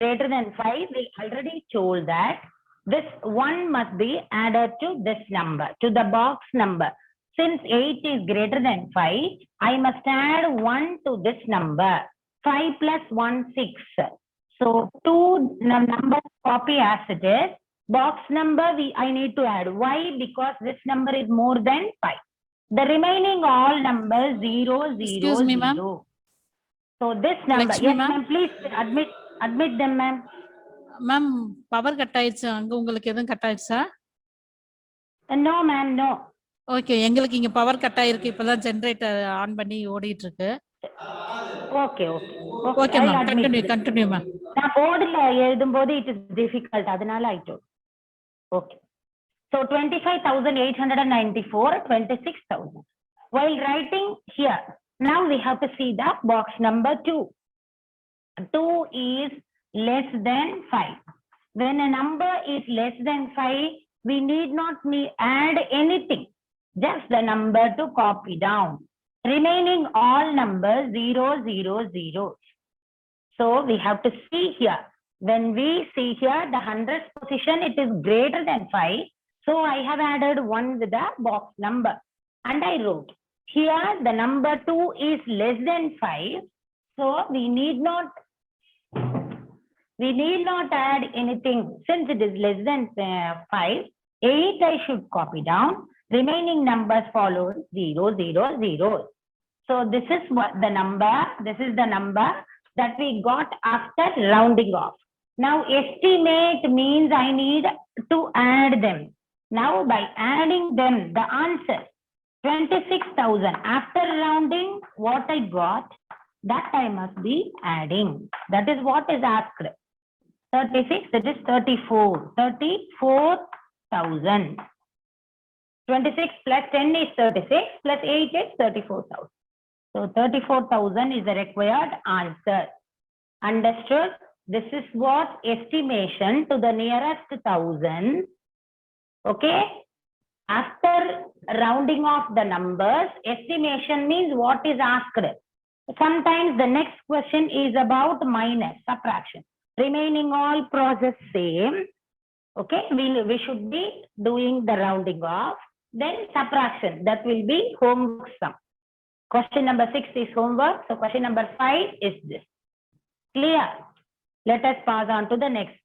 greater than 5, we already told that this 1 must be added to this number, to the box number. Since 8 is greater than 5, I must add 1 to this number. 5 plus 1, 6. So 2 numbers copy as it is. Box number I need to add. Why? Because this number is more than 5. The remaining all numbers 0, 0, Excuse me, 0. ma'am. So this number, Lakshmi, yes ma'am. ma'am, please admit them ma'am. Ma'am power cut ஆயிடுச்சு, அங்க உங்களுக்கு எதுவும் cut ஆயிடுச்சா? No ma'am, no. Okay, எங்களுக்கு இங்க power cut ஆயிருக்கு. இப்பதான் generator on பண்ணி ஓடிட்டு இருக்கு. Okay. Okay ma'am, continue ma'am. நான் போர்டுல எழுதும்போது it is difficult, அதனால I told. Okay. So 25,894, 26,000. While writing here, now we have to see the box number 2. 2 is less than 5. When a number is less than 5, we need not add anything. Just the number to copy down. Remaining all numbers 0, 0, 0. So we have to see here. When we see here the hundredths position, it is greater than 5. So I have added 1 with the box number. And I wrote, here the number 2 is less than 5. So we need not add anything. Since it is less than 5, 8 I should copy down. Remaining numbers follow 0, 0, 0. So this is what the number, this is the number that we got after rounding off. Now estimate means I need to add them. Now by adding them, the answer 26,000. After rounding, what I got, that I must be adding. That is what is asked. 36, that is 34,000. 26 plus 10 is 36, plus 8 is 34,000. So 34,000 is the required answer. Understood? This is what estimation to the nearest 1,000. Okay? After rounding off the numbers, estimation means what is asked. Sometimes the next question is about minus, subtraction. Remaining all process same. Okay? We should be doing the rounding off. Then subtraction, that will be homework sum. Question number 6 is homework. So question number 5 is this. Clear? Let us pass on to the next.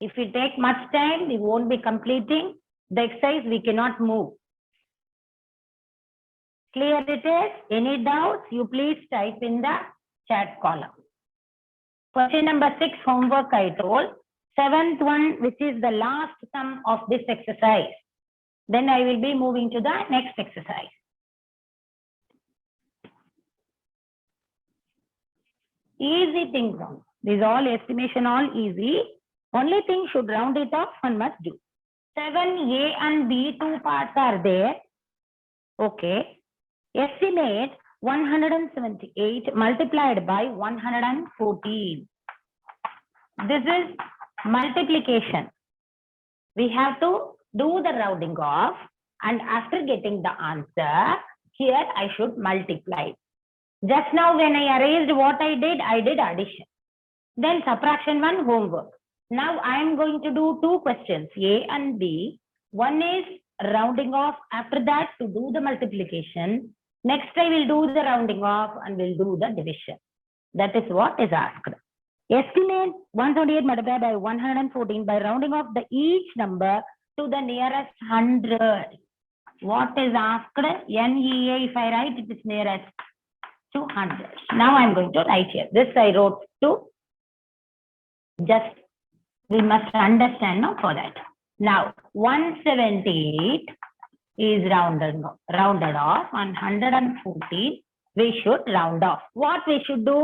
If we take much time, we won't be completing the exercise. We cannot move. Clear it is? Any doubts? You please type in the chat column. Question number 6 homework I told. 7th one, which is the last sum of this exercise. Then I will be moving to the next exercise. Easy things. These all estimation, all easy. Only thing should round it off one must do. 7A and B, 2 parts are there. Okay. Estimate 178 multiplied by 114. This is multiplication. We have to do the rounding off, and after getting the answer, here I should multiply. Just now when I erased what I did addition. Then subtraction one, homework. Now I am going to do 2 questions, A and B. One is rounding off, after that to do the multiplication. Next I will do the rounding off and will do the division. That is what is asked. Estimate 178 multiplied by 114 by rounding off the each number to the nearest 100. What is asked? NEA, if I write it is nearest to 100. Now I am going to write here. This I wrote to, just we must understand now for that. Now 178 is rounded off, and 114 we should round off. What we should do?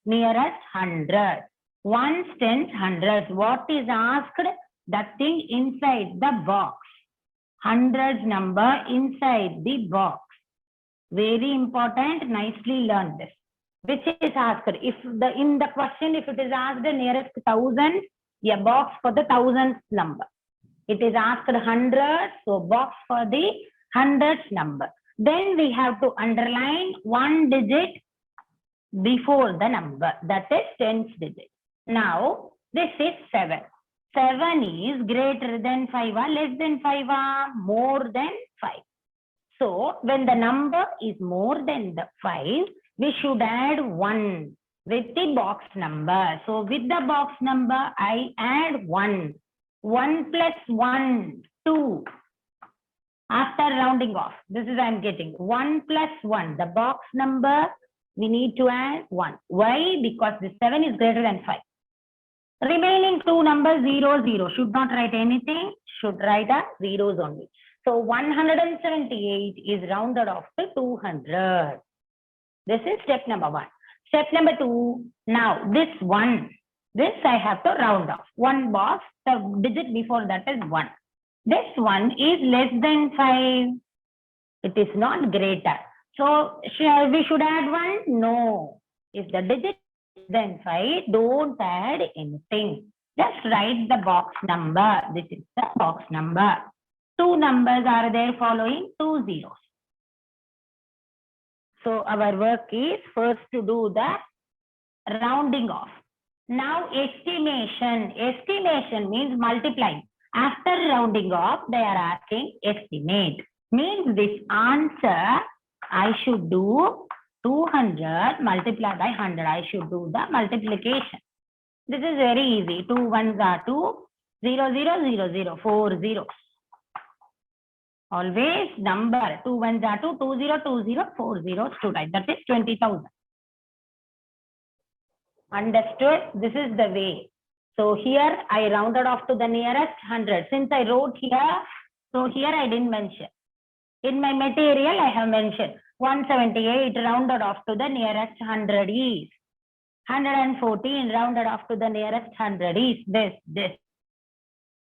Nearest 100. Ones, tens, hundreds. What is asked? That thing inside the box. Hundreds number inside the box. Very important. Nicely learn this. Which is asked? If in the question, if it is asked the nearest 1,000, a box for the 1,000th number. It is asked 100, so box for the 100th number. Then we have to underline 1 digit before the number, that is 10th digit. Now, this is 7. 7 is greater than 5 or less than 5 or more than 5. So, when the number is more than the 5, we should add 1 with the box number. So, with the box number, I add 1. 1 plus 1, 2. After rounding off, this is I am getting 1 plus 1. The box number, we need to add 1. Why? Because the 7 is greater than 5. Remaining two numbers 0, 0. Should not write anything. Should write a zeros only. So 178 is rounded off to 200. This is step number 1. Step number 2. Now this 1. This I have to round off. One box. The digit before that is 1. This one is less than 5. It is not greater. So we should add 1? No. If the digit then 5, don't add anything. Just write the box number. This is the box number. Two numbers are there following 2 zeros. So our work is first to do the rounding off. Now estimation. Estimation means multiplying. After rounding off, they are asking estimate. Means this answer I should do 200 multiplied by 100. I should do the multiplication. This is very easy. 2 ones are 2. 0, 0, 0, 0. 4 zeros. Always number. 2 ones are 2. 2, 0, 2, 0. 4 zeros to write. That is 20,000. Understood? This is the way. So here I rounded off to the nearest 100. Since I wrote here, so here I didn't mention. In my material I have mentioned. 178 rounded off to the nearest 100 is. 114 rounded off to the nearest 100 is this.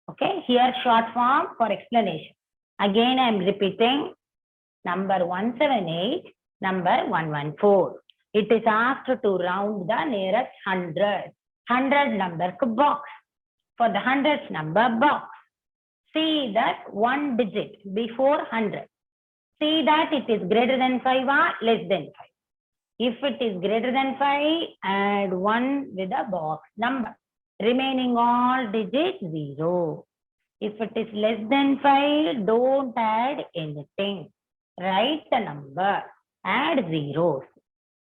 Okay, here short form for explanation. Again I am repeating number 178, number 114. It is asked to round the nearest 100. 100 number box. For the hundredth number box. See that one digit before 100. See that it is greater than 5 or less than 5. If it is greater than 5, add 1 with a box number. Remaining all digits 0. If it is less than 5, don't add anything. Write the number. Add zeros.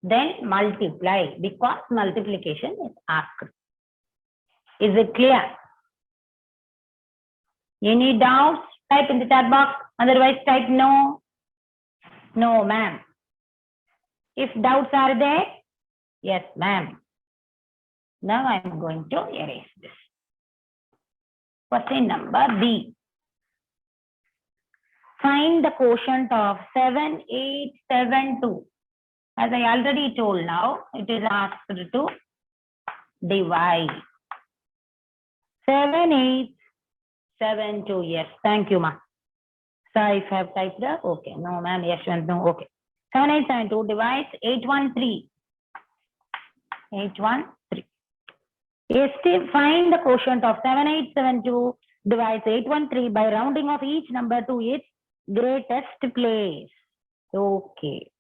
Then multiply because multiplication is asked. Is it clear? Any doubts? Type in the chat box. Otherwise type no. No, ma'am. If doubts are there, yes, ma'am. Now I am going to erase this. Question number B. Find the quotient of 7872. As I already told now, it is asked to divide. 7872. Yes, thank you, ma. So if I have typed that, okay. No, ma'am. Yes, no, okay. 7872 divides 813. 813. Find the quotient of 7872 divides 813 by rounding off each number to its greatest place. Okay.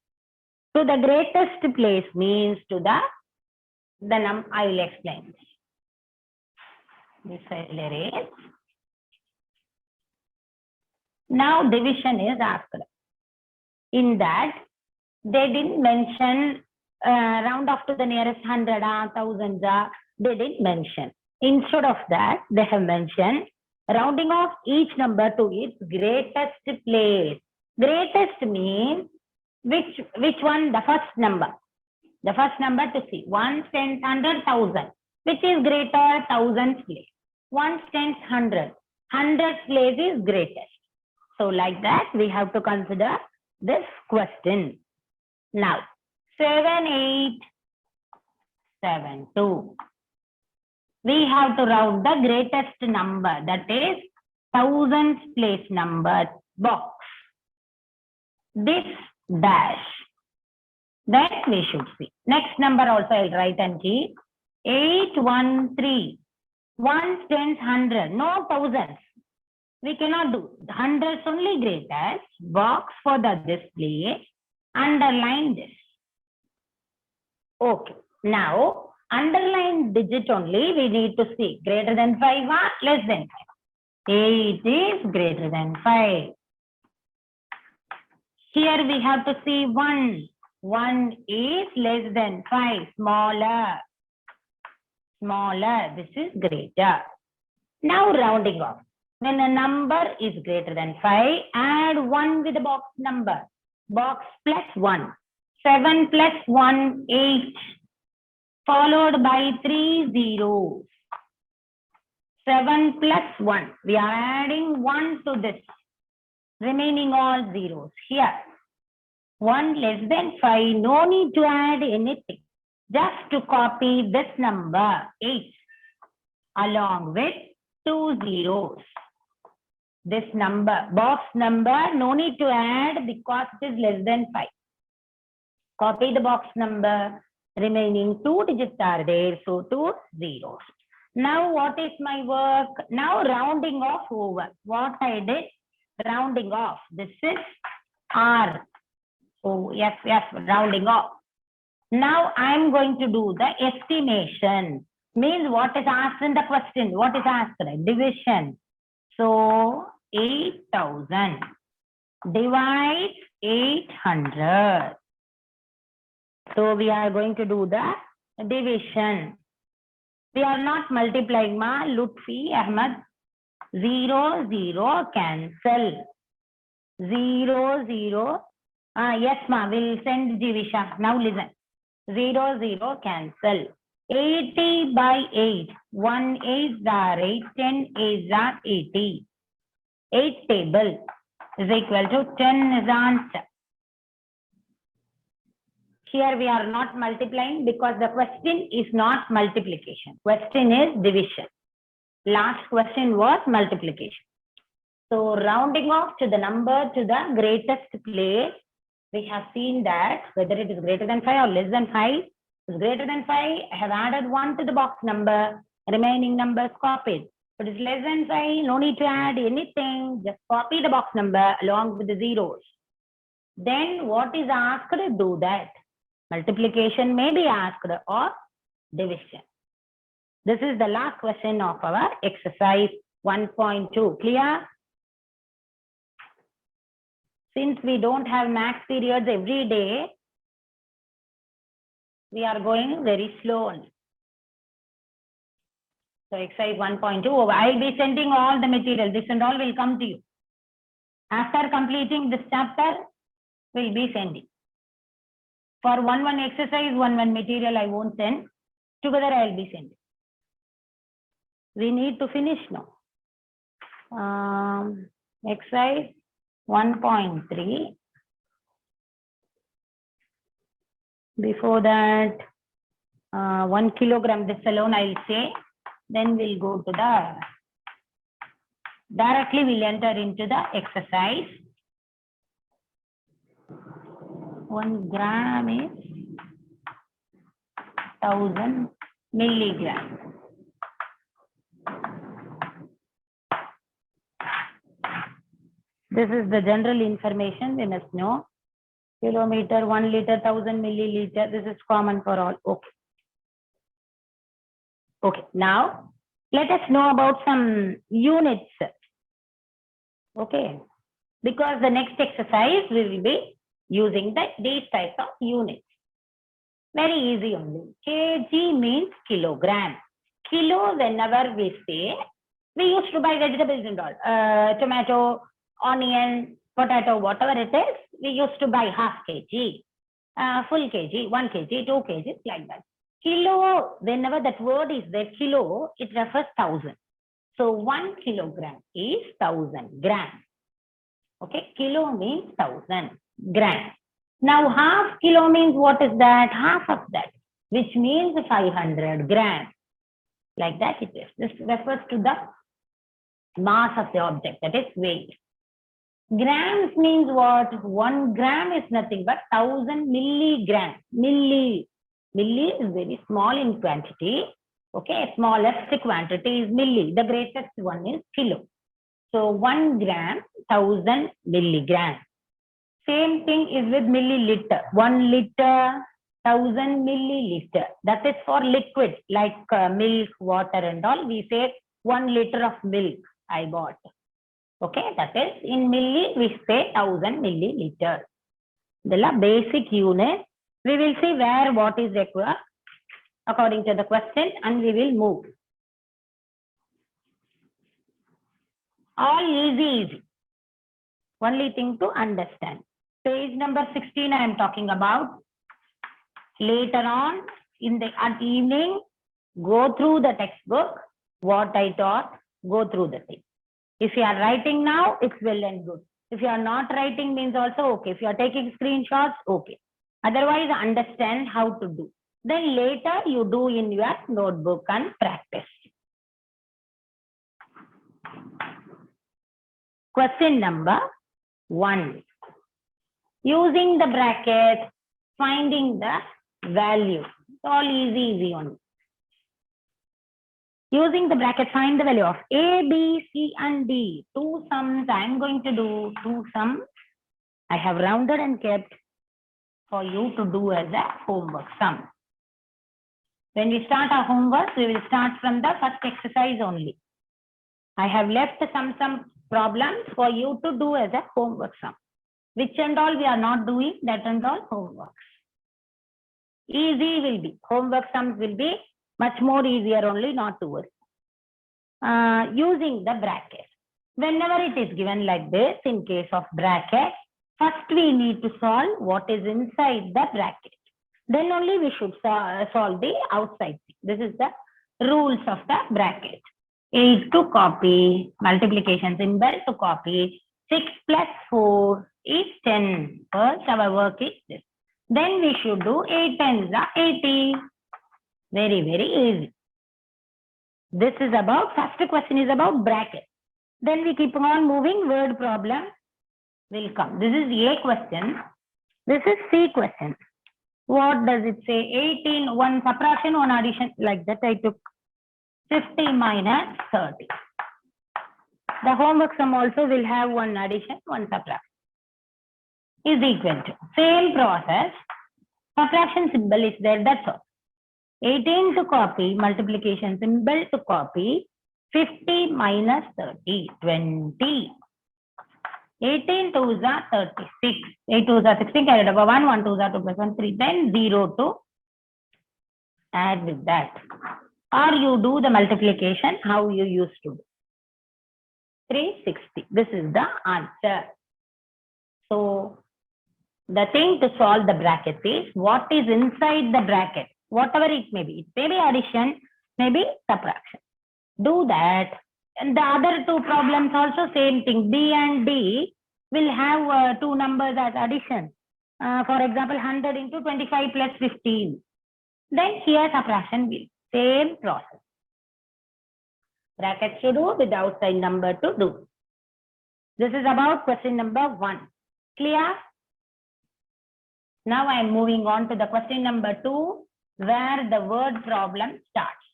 So the greatest place means to the I will explain this. This I will erase. Now division is asked. In that, they didn't mention round off to the nearest 100, thousands, they didn't mention. Instead of that, they have mentioned rounding off each number to its greatest place. Greatest means which one? The first number. The first number to see. 1, 10, 100, 1000. Which is greater? Thousands place. 1, 10, 100. 100 place is greatest. So like that, we have to consider this question. Now, 7872. We have to round the greatest number, that is thousands place number box. This dash. Then we should see. Next number also I'll write and keep. 813. 1, 10, 100. No thousands. We cannot do. Hundreds only greatest. Box for the display. Underline this. Okay. Now, underline digit only we need to see. Greater than 5 or less than 5? 8 is greater than 5. Here we have to see 1. 1 is less than 5, smaller. Smaller, this is greater. Now rounding off. When a number is greater than 5, add 1 with the box number. Box plus 1. 7 plus 1, 8. Followed by 3 zeros. 7 plus 1. We are adding 1 to this. Remaining all zeros. Here. 1 less than 5. No need to add anything. Just to copy this number 8 along with 2 zeros. This number, box number, no need to add because it is less than 5. Copy the box number. Remaining 2 digits are there, so 2 zeros. Now what is my work? Now rounding off over. What I did? Rounding off. This is R. Oh, yes, rounding off. Now I'm going to do the estimation. Means what is asked in the question? What is asked? Division. So 8,000 divides 800. So we are going to do the division. We are not multiplying, ma. Lutfi Ahmad. 0, 0 cancel. 0, 0. Yes, ma. We'll send Jivisha. Now listen. 0, 0 cancel. 80 by 8. 1 8 are 8. 10 8 are 80. 8 table is equal to 10 is answer. Here we are not multiplying because the question is not multiplication. Question is division. Last question was multiplication. So rounding off to the number to the greatest place, we have seen that whether it is greater than 5 or less than 5, is greater than 5, I have added 1 to the box number, remaining numbers copied. If it is less than 5, no need to add anything, just copy the box number along with the zeros. Then what is asked? Do that. Multiplication may be asked or division. This is the last question of our exercise 1.2. Clear? Since we don't have max periods every day, we are going very slowly. So exercise 1.2, I'll be sending all the material. This and all will come to you. After completing this chapter, we'll be sending. For one exercise, one material I won't send. Together I'll be sending. We need to finish now. Exercise 1.3. Before that, 1 kilogram, this alone I'll say. Then we'll go to the, directly we'll enter into the exercise. 1 gram is 1000 milligrams. This is the general information we must know. Kilometer, 1 liter, 1000 milliliter. This is common for all. Okay. Okay. Now, let us know about some units. Okay. Because the next exercise we will be using these types of units. Very easy only. kg means kilogram. Kilo, whenever we say, we used to buy vegetables and all. Tomato, onion, potato, whatever it is, we used to buy half kg, full kg, 1 kg, 2 kg, like that. Kilo, whenever that word is there, kilo, it refers 1000. So 1 kilogram is 1000 grams. Okay, kilo means 1000 grams. Now half kilo means what is that? Half of that, which means 500 grams. Like that it is. This refers to the mass of the object, that is weight. Grams means what? 1 gram is nothing but 1000 milligrams. Milli is very small in quantity. Okay, smallest quantity is milli. The greatest one is kilo. So 1 gram, 1000 milligrams. Same thing is with milliliter. 1 liter, 1000 milliliter. That is for liquid like milk, water and all. We say 1 liter of milk I bought. Okay, that is in milli we say 1000 milliliter. The basic unit. We will see where what is required according to the question and we will move. All easy. Only thing to understand. Page number 16 I am talking about. Later on in the at evening, go through the textbook, what I taught, go through the thing. If you are writing now, it's well and good. If you are not writing means also okay. If you are taking screenshots, okay. Otherwise, understand how to do. Then later you do in your notebook and practice. Question number 1. Using the bracket, finding the value. It's all easy only. Using the bracket, find the value of A, B, C, and D. 2 sums. I'm going to do 2 sums. I have rounded and kept for you to do as a homework sum. When we start our homework, we will start from the first exercise only. I have left some problems for you to do as a homework sum. Which and all we are not doing, that and all homework. Easy will be. Homework sums will be much more easier only, not to worry. Using the bracket. Whenever it is given like this, in case of bracket, first we need to solve what is inside the bracket. Then only we should solve the outside. This is the rules of the bracket. 8 to copy, multiplication symbol to copy, 6 plus 4 is 10. First our work is this. Then we should do 8 times 80. Very, very easy. This is about, first question is about bracket. Then we keep on moving, word problem will come. This is A question. This is C question. What does it say? 18, 1 subtraction, 1 addition. Like that I took 50 minus 30. The homework sum also will have 1 addition, 1 subtraction. Is equal to. Same process. Subtraction symbol is there, that's all. 18 to copy, multiplication symbol to copy, 50 minus 30, 20. 18 2s are 36. 8 2s are 16, carried over 1, 1 2s are 2 plus 1, 3, then 0 to add with that. Or you do the multiplication how you used to do. 360. This is the answer. So, the thing to solve the bracket is what is inside the bracket. Whatever it may be. It may be addition, maybe subtraction. Do that. And the other 2 problems also same thing. B and D will have 2 numbers as addition. For example, 100 into 25 plus 15. Then here subtraction will. Same process. Brackets to do with outside number to do. This is about question number 1. Clear? Now I am moving on to the question number 2, where the word problem starts.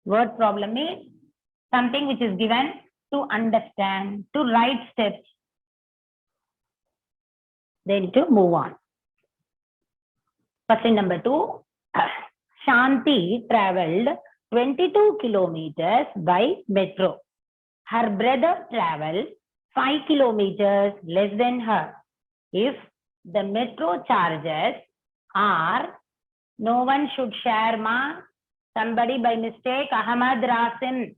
Word problem is something which is given to understand, to write steps, then to move on. Question number 2, Shanti traveled 22 kilometers by metro. Her brother traveled 5 kilometers less than her. If the metro charges are, no one should share, ma. Somebody by mistake, Ahmad Rasim.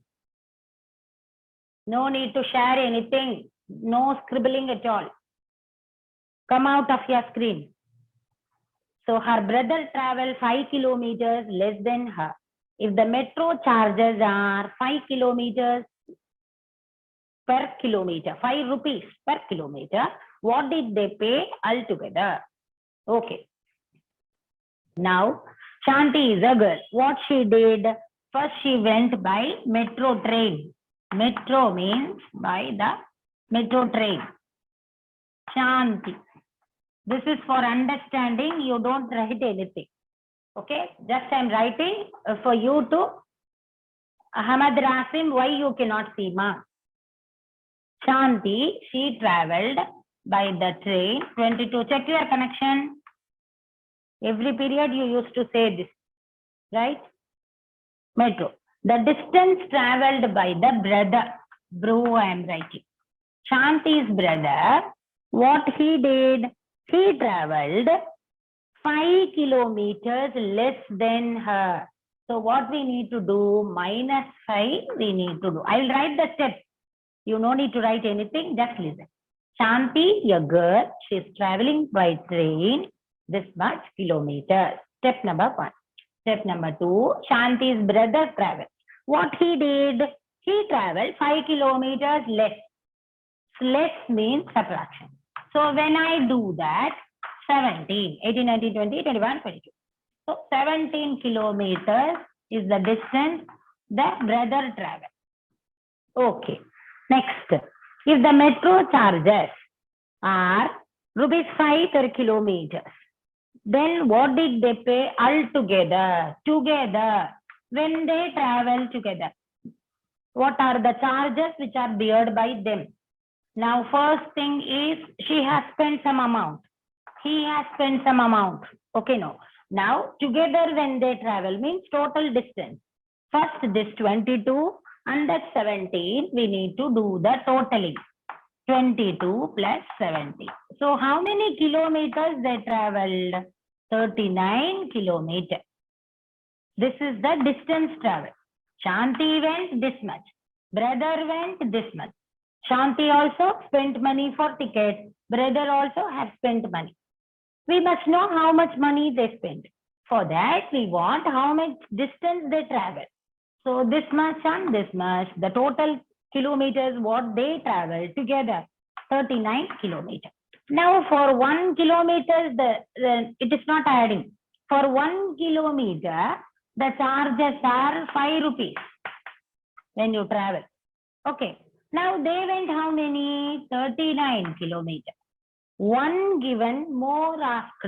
No need to share anything. No scribbling at all. Come out of your screen. So her brother traveled 5 kilometers less than her. If the metro charges are 5 kilometers per kilometer, 5 rupees per kilometer, what did they pay altogether? Okay. Now, Shanti is a girl. What she did? First, she went by metro train. Metro means by the metro train. Shanti. This is for understanding. You don't write anything. Okay. Just I'm writing for you to Ahmad Rasim. Why you cannot see, ma? Shanti, she traveled by the train 22. Check your connection. Every period you used to say this, right? Metro. The distance traveled by the brother. Bro, I am writing. Shanti's brother, what he did? He traveled 5 kilometers less than her. So what we need to do? -5 we need to do. I will write the steps. You no need to write anything, just listen. Shanti, a girl, she is traveling by train this much kilometers. Step number 1. Step number 2, Shanti's brother traveled. What he did? He traveled 5 kilometers less. Less means subtraction. So when I do that, 17, 18, 19, 20, 21, 22. So 17 kilometers is the distance the brother traveled. Okay. Next, if the metro charges are ₹5 per kilometer, then what did they pay altogether? Together, when they travel together, what are the charges which are beared by them? Now, first thing is she has spent some amount. He has spent some amount. Okay, no. Now, together when they travel means total distance. First, this 22 and that 17, we need to do the totaling. 22 plus 70. So, how many kilometers they traveled? 39 kilometers. This is the distance travel. Shanti went this much. Brother went this much. Shanti also spent money for tickets. Brother also has spent money. We must know how much money they spent. For that, we want how much distance they travel. So this much and this much, the total kilometers what they travel together, 39 kilometers. Now for 1 kilometer, it is not adding. For 1 kilometer, the charges are 5 rupees when you travel. Okay. Now they went how many? 39 kilometers. One given more asked.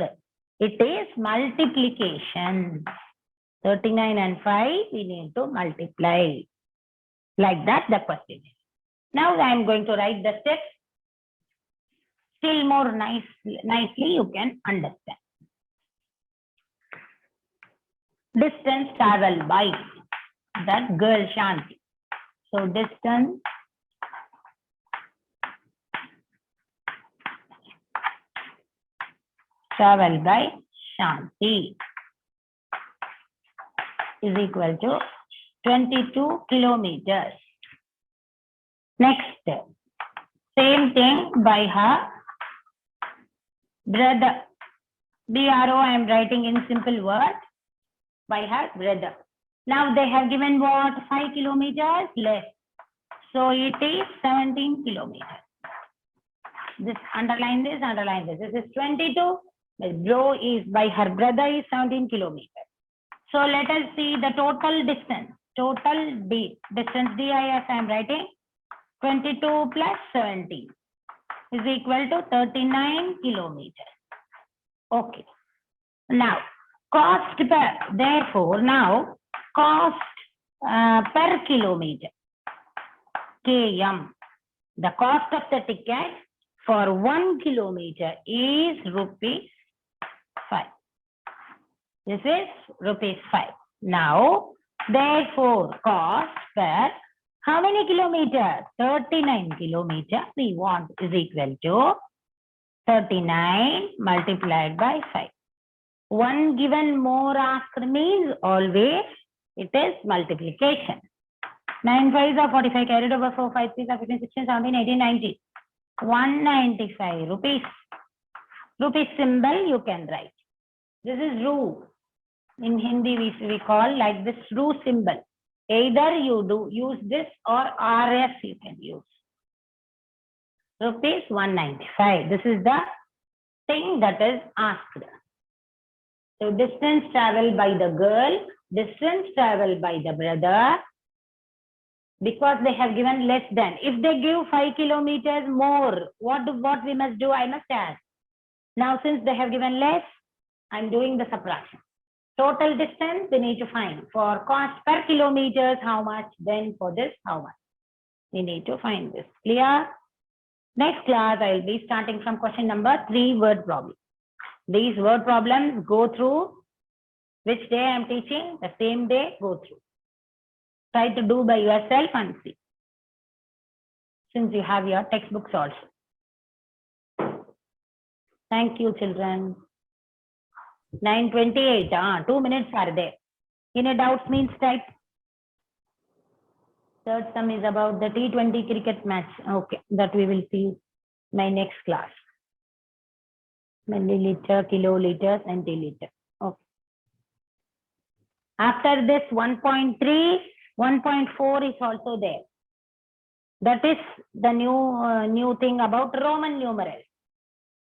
It is multiplication. 39 and 5, we need to multiply. Like that, the question is. Now I am going to write the steps. Still more nicely you can understand. Distance traveled by that girl Shanti. So distance traveled by Shanti is equal to 22 kilometers. Next, same thing by her brother. BRO I am writing in simple words by her brother. Now they have given what? 5 kilometers less. So it is 17 kilometers. This underline this, underline this. This is 22. The bro is by her brother is 17 kilometers. So let us see the total distance. Total distance DIS I am writing 22 plus 17 is equal to 39 kilometers. Okay. Now cost per, therefore now cost per kilometer km. The cost of the ticket for 1 kilometer is ₹5. This is ₹5. Now, therefore, cost per how many kilometers? 39 kilometers we want is equal to 39 multiplied by 5. One given more asked means always it is multiplication. 9 5s are 45, carried over 4 5 3s are 15, 16, 17, 18, 19. 195 rupees. Rupees symbol you can write. This is rupee. In Hindi we call like this rupee symbol. Either you do use this or RS you can use. Rupees 195. This is the thing that is asked. So distance traveled by the girl, distance traveled by the brother, because they have given less than. If they give 5 kilometers more, what we must do? I must add. Now since they have given less, I'm doing the subtraction. Total distance we need to find. For cost per kilometers, how much? Then for this, how much? We need to find this. Clear? Next class, I will be starting from question number 3, word problem. These word problems go through. Which day I am teaching? The same day, go through. Try to do by yourself and see. Since you have your textbooks also. Thank you, children. 9:28. 2 minutes are there. Any doubts means type. Third sum is about the T20 cricket match. Okay, that we will see my next class. Milliliter, kiloliter, centiliter. Okay. After this 1.3, 1.4 is also there. That is the new thing about Roman numerals.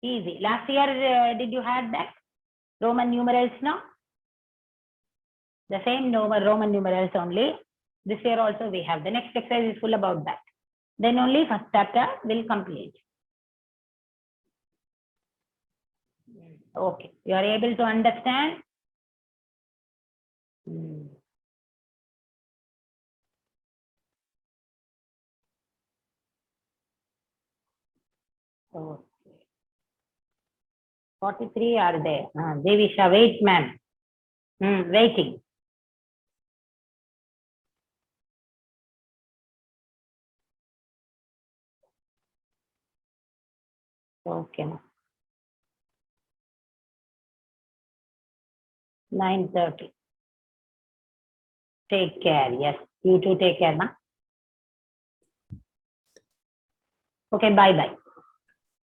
Easy. Last year, did you have that? Roman numerals, no? The same Roman numerals only. This year also we have. The next exercise is full about that. Then only first chapter will complete. Okay. You are able to understand? Okay. 43 are there. Devisha, wait, ma'am. Waiting. Okay. 9:30. Take care. Yes. You too take care, ma. Okay, bye-bye.